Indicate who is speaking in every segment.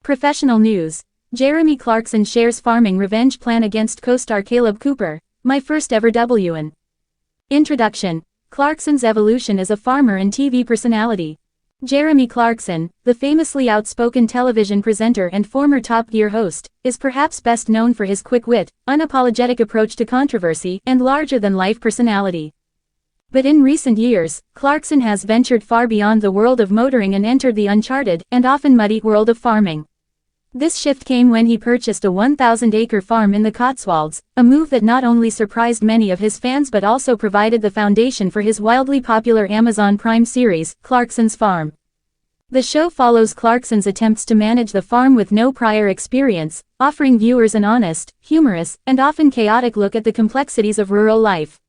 Speaker 1: Professional news. Jeremy Clarkson shares farming revenge plan against co-star Kaleb Cooper, my first ever WN. Introduction. Clarkson's evolution as a farmer and TV personality. Jeremy Clarkson, the famously outspoken television presenter and former Top Gear host, is perhaps best known for his quick wit, unapologetic approach to controversy, and larger-than-life personality. But in recent years, Clarkson has ventured far beyond the world of motoring and entered the uncharted, and often muddy, world of farming. This shift came when he purchased a 1,000-acre farm in the Cotswolds, a move that not only surprised many of his fans but also provided the foundation for his wildly popular Amazon Prime series, Clarkson's Farm. The show follows Clarkson's attempts to manage the farm with no prior experience, offering viewers an honest, humorous, and often chaotic look at the complexities of rural life.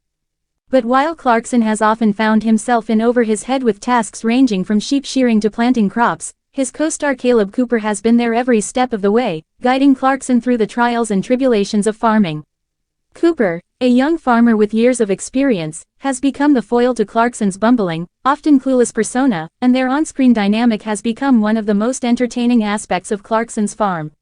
Speaker 1: But while Clarkson has often found himself in over his head with tasks ranging from sheep shearing to planting crops, his co-star Kaleb Cooper has been there every step of the way, guiding Clarkson through the trials and tribulations of farming. Cooper, a young farmer with years of experience, has become the foil to Clarkson's bumbling, often clueless persona, and their on-screen dynamic has become one of the most entertaining aspects of Clarkson's Farm.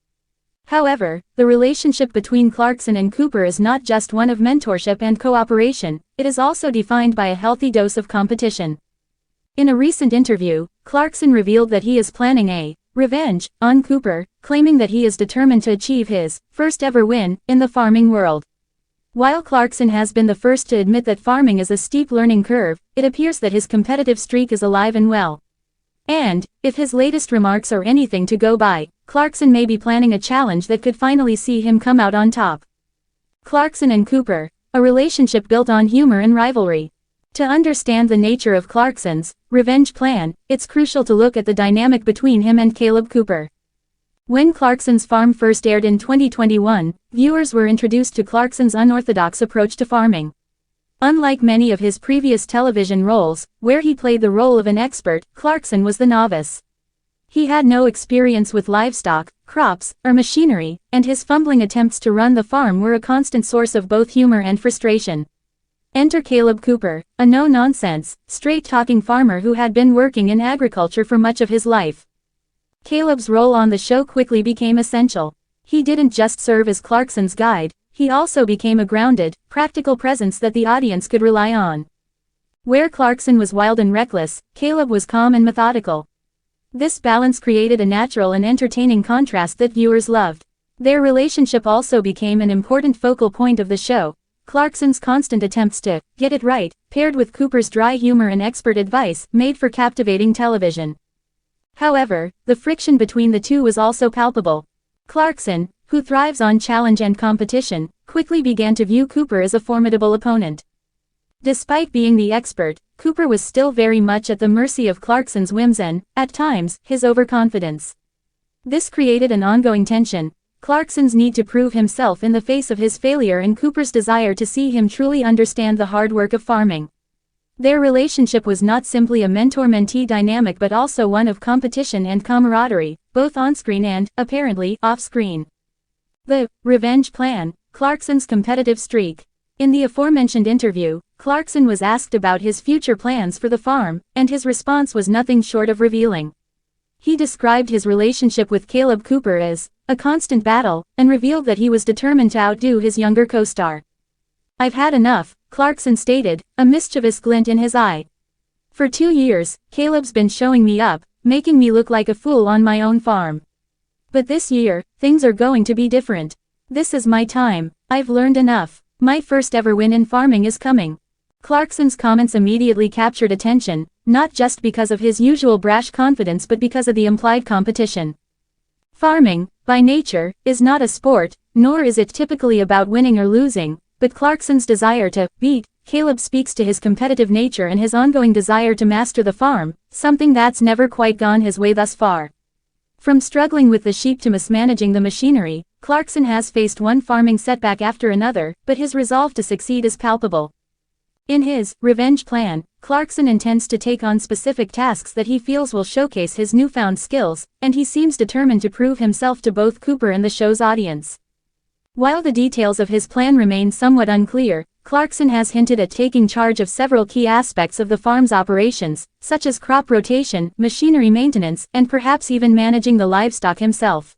Speaker 1: However, the relationship between Clarkson and Cooper is not just one of mentorship and cooperation, it is also defined by a healthy dose of competition. In a recent interview, Clarkson revealed that he is planning a revenge on Cooper, claiming that he is determined to achieve his first ever win in the farming world. While Clarkson has been the first to admit that farming is a steep learning curve, it appears that his competitive streak is alive and well. And, if his latest remarks are anything to go by, Clarkson may be planning a challenge that could finally see him come out on top. Clarkson and Cooper, a relationship built on humor and rivalry. To understand the nature of Clarkson's revenge plan, it's crucial to look at the dynamic between him and Kaleb Cooper. When Clarkson's Farm first aired in 2021, viewers were introduced to Clarkson's unorthodox approach to farming. Unlike many of his previous television roles, where he played the role of an expert, Clarkson was the novice. He had no experience with livestock, crops, or machinery, and his fumbling attempts to run the farm were a constant source of both humor and frustration. Enter Kaleb Cooper, a no-nonsense, straight-talking farmer who had been working in agriculture for much of his life. Kaleb's role on the show quickly became essential. He didn't just serve as Clarkson's guide, he also became a grounded, practical presence that the audience could rely on. Where Clarkson was wild and reckless, Kaleb was calm and methodical. This balance created a natural and entertaining contrast that viewers loved. Their relationship also became an important focal point of the show. Clarkson's constant attempts to get it right, paired with Cooper's dry humor and expert advice, made for captivating television. However, the friction between the two was also palpable. Clarkson, who thrives on challenge and competition, quickly began to view Cooper as a formidable opponent. Despite being the expert, Cooper was still very much at the mercy of Clarkson's whims and, at times, his overconfidence. This created an ongoing tension. Clarkson's need to prove himself in the face of his failure and Cooper's desire to see him truly understand the hard work of farming. Their relationship was not simply a mentor-mentee dynamic but also one of competition and camaraderie, both on-screen and, apparently, off-screen. The revenge plan, Clarkson's competitive streak. In the aforementioned interview, Clarkson was asked about his future plans for the farm, and his response was nothing short of revealing. He described his relationship with Kaleb Cooper as a constant battle, and revealed that he was determined to outdo his younger co-star. "I've had enough," Clarkson stated, a mischievous glint in his eye. "For 2 years, Kaleb's been showing me up, making me look like a fool on my own farm. But this year, things are going to be different. This is my time, I've learned enough. My first ever win in farming is coming." Clarkson's comments immediately captured attention, not just because of his usual brash confidence but because of the implied competition. Farming, by nature, is not a sport, nor is it typically about winning or losing, but Clarkson's desire to beat Kaleb speaks to his competitive nature and his ongoing desire to master the farm, something that's never quite gone his way thus far. From struggling with the sheep to mismanaging the machinery, Clarkson has faced one farming setback after another, but his resolve to succeed is palpable. In his revenge plan, Clarkson intends to take on specific tasks that he feels will showcase his newfound skills, and he seems determined to prove himself to both Cooper and the show's audience. While the details of his plan remain somewhat unclear, Clarkson has hinted at taking charge of several key aspects of the farm's operations, such as crop rotation, machinery maintenance, and perhaps even managing the livestock himself.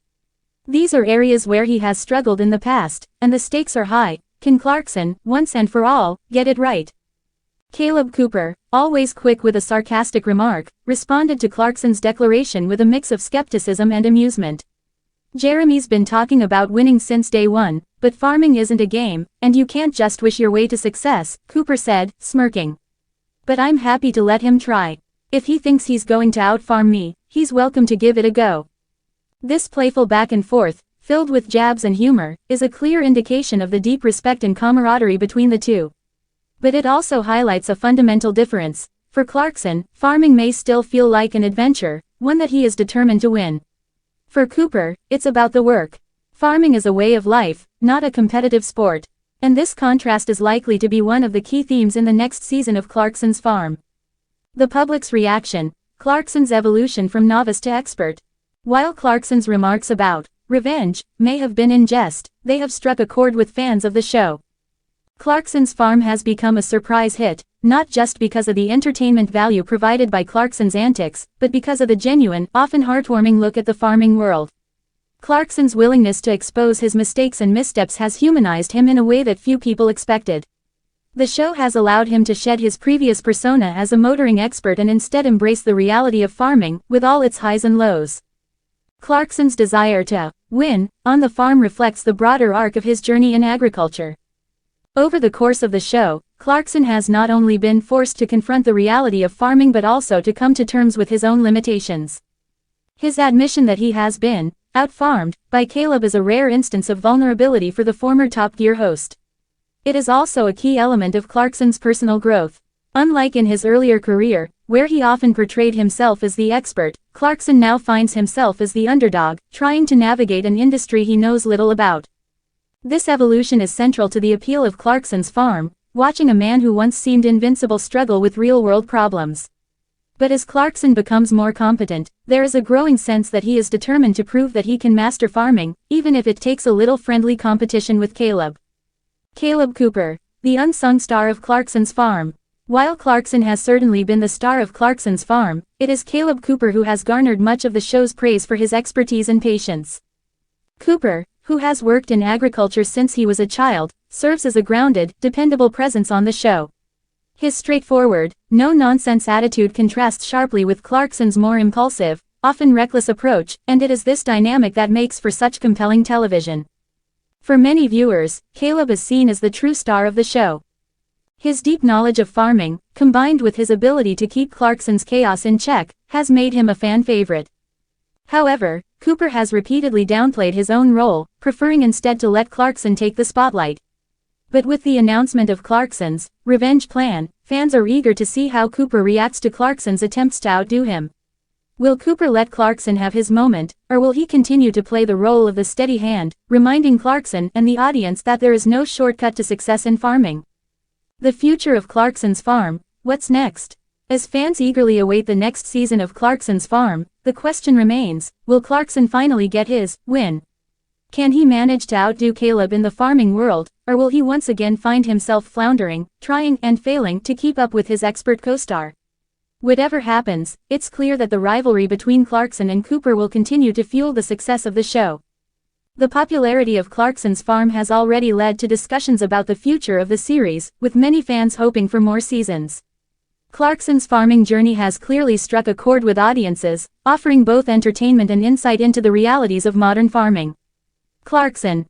Speaker 1: These are areas where he has struggled in the past, and the stakes are high. Can Clarkson, once and for all, get it right? Kaleb Cooper, always quick with a sarcastic remark, responded to Clarkson's declaration with a mix of skepticism and amusement. Jeremy's been talking about winning since day one, but farming isn't a game, and you can't just wish your way to success, Cooper said, smirking. But I'm happy to let him try. If he thinks he's going to outfarm me, he's welcome to give it a go. This playful back and forth, filled with jabs and humor, is a clear indication of the deep respect and camaraderie between the two. But it also highlights a fundamental difference. For Clarkson, farming may still feel like an adventure, one that he is determined to win. For Cooper, it's about the work. Farming is a way of life, not a competitive sport. And this contrast is likely to be one of the key themes in the next season of Clarkson's Farm. The public's reaction. Clarkson's evolution from novice to expert. While Clarkson's remarks about revenge may have been in jest, they have struck a chord with fans of the show. Clarkson's Farm has become a surprise hit, not just because of the entertainment value provided by Clarkson's antics, but because of the genuine, often heartwarming look at the farming world. Clarkson's willingness to expose his mistakes and missteps has humanized him in a way that few people expected. The show has allowed him to shed his previous persona as a motoring expert and instead embrace the reality of farming, with all its highs and lows. Clarkson's desire to win on the farm reflects the broader arc of his journey in agriculture. Over the course of the show, Clarkson has not only been forced to confront the reality of farming but also to come to terms with his own limitations. His admission that he has been outfarmed by Kaleb is a rare instance of vulnerability for the former Top Gear host. It is also a key element of Clarkson's personal growth. Unlike in his earlier career, where he often portrayed himself as the expert, Clarkson now finds himself as the underdog, trying to navigate an industry he knows little about. This evolution is central to the appeal of Clarkson's Farm, watching a man who once seemed invincible struggle with real-world problems. But as Clarkson becomes more competent, there is a growing sense that he is determined to prove that he can master farming, even if it takes a little friendly competition with Kaleb. Kaleb Cooper, the unsung star of Clarkson's Farm. While Clarkson has certainly been the star of Clarkson's Farm, it is Kaleb Cooper who has garnered much of the show's praise for his expertise and patience. Cooper, who has worked in agriculture since he was a child, serves as a grounded, dependable presence on the show. His straightforward, no-nonsense attitude contrasts sharply with Clarkson's more impulsive, often reckless approach, and it is this dynamic that makes for such compelling television. For many viewers, Kaleb is seen as the true star of the show. His deep knowledge of farming, combined with his ability to keep Clarkson's chaos in check, has made him a fan favorite. However, Cooper has repeatedly downplayed his own role, preferring instead to let Clarkson take the spotlight. But with the announcement of Clarkson's revenge plan, fans are eager to see how Cooper reacts to Clarkson's attempts to outdo him. Will Cooper let Clarkson have his moment, or will he continue to play the role of the steady hand, reminding Clarkson and the audience that there is no shortcut to success in farming? The future of Clarkson's Farm, what's next? As fans eagerly await the next season of Clarkson's Farm, the question remains, will Clarkson finally get his win? Can he manage to outdo Kaleb in the farming world, or will he once again find himself floundering, trying and failing to keep up with his expert co-star? Whatever happens, it's clear that the rivalry between Clarkson and Cooper will continue to fuel the success of the show. The popularity of Clarkson's Farm has already led to discussions about the future of the series, with many fans hoping for more seasons. Clarkson's farming journey has clearly struck a chord with audiences, offering both entertainment and insight into the realities of modern farming. Clarkson,